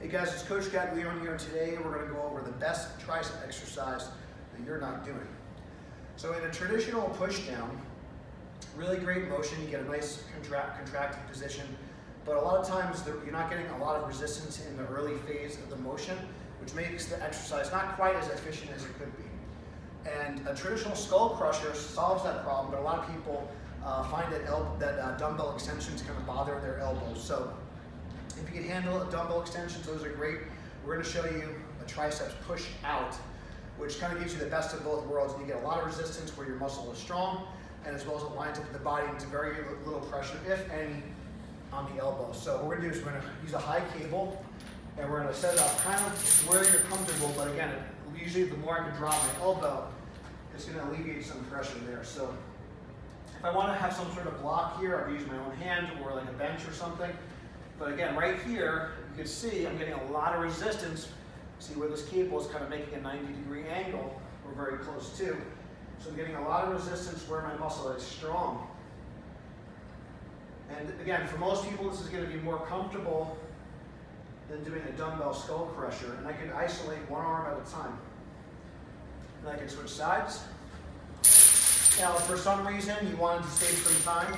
Hey guys, it's Coach Gaglione here, and today we're going to go over the best tricep exercise that you're not doing. So in a traditional push down, really great motion, you get a nice contracted position, but a lot of times you're not getting a lot of resistance in the early phase of the motion, which makes the exercise not quite as efficient as it could be. And a traditional skull crusher solves that problem, but a lot of people find that dumbbell extensions kind of bother their elbows. So if you can handle a dumbbell extensions, those are great. We're going to show you a triceps push out, which kind of gives you the best of both worlds. You get a lot of resistance where your muscle is strong, and as well as it lines up with the body into very little pressure, if any, on the elbow. So what we're going to do is we're going to use a high cable, and we're going to set it up kind of where you're comfortable, but again, usually the more I can drop my elbow, it's going to alleviate some pressure there. So if I want to have some sort of block here, I'll use my own hand or like a bench or something. But again, right here, you can see I'm getting a lot of resistance. See where this cable is kind of making a 90-degree angle. We're very close to. So I'm getting a lot of resistance where my muscle is strong. And again, for most people, this is going to be more comfortable than doing a dumbbell skull crusher. And I can isolate one arm at a time. And I can switch sides. Now, if for some reason you wanted to save some time,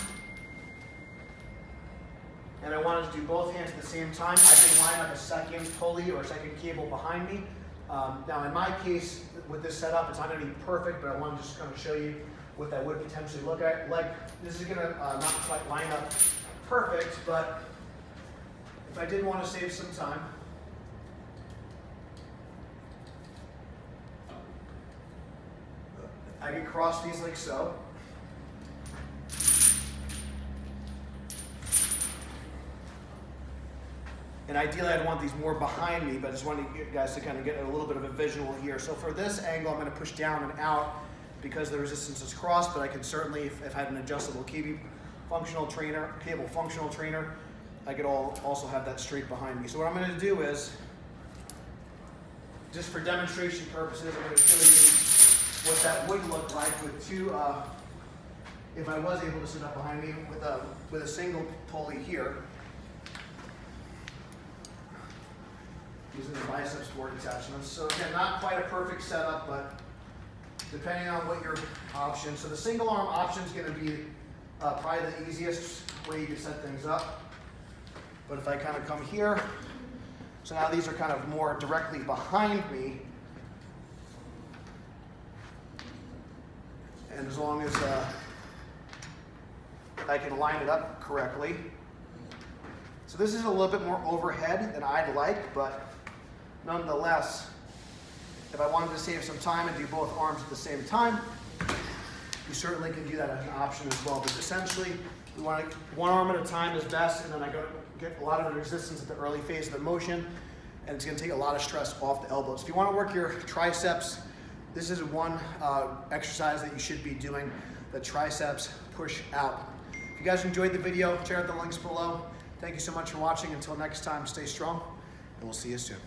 and I wanted to do both hands at the same time, I can line up a second pulley or a second cable behind me. Now in my case, with this setup, it's not going to be perfect, but I want to just kind of show you what that would potentially look like. This is going to not quite line up perfect, but if I did want to save some time, I can cross these like so. And ideally, I'd want these more behind me, but I just wanted you guys to kind of get a little bit of a visual here. So for this angle, I'm going to push down and out because the resistance is crossed, but I can certainly, if I had an adjustable cable functional trainer, I could also have that straight behind me. So what I'm going to do is, just for demonstration purposes, I'm going to show you what that would look like with two, if I was able to sit up behind me with a single pulley here. Using the biceps board attachments. So again, not quite a perfect setup, but depending on what your option. So the single arm option is going to be probably the easiest way you can set things up. But if I kind of come here, so now these are kind of more directly behind me. And as long as I can line it up correctly. So this is a little bit more overhead than I'd like, but nonetheless, if I wanted to save some time and do both arms at the same time, you certainly can do that as an option as well. But essentially, we want to, one arm at a time is best, and then I get a lot of resistance at the early phase of the motion, and it's going to take a lot of stress off the elbows. If you want to work your triceps, this is one exercise that you should be doing, the triceps push out. If you guys enjoyed the video, check out the links below. Thank you so much for watching. Until next time, stay strong, and we'll see you soon.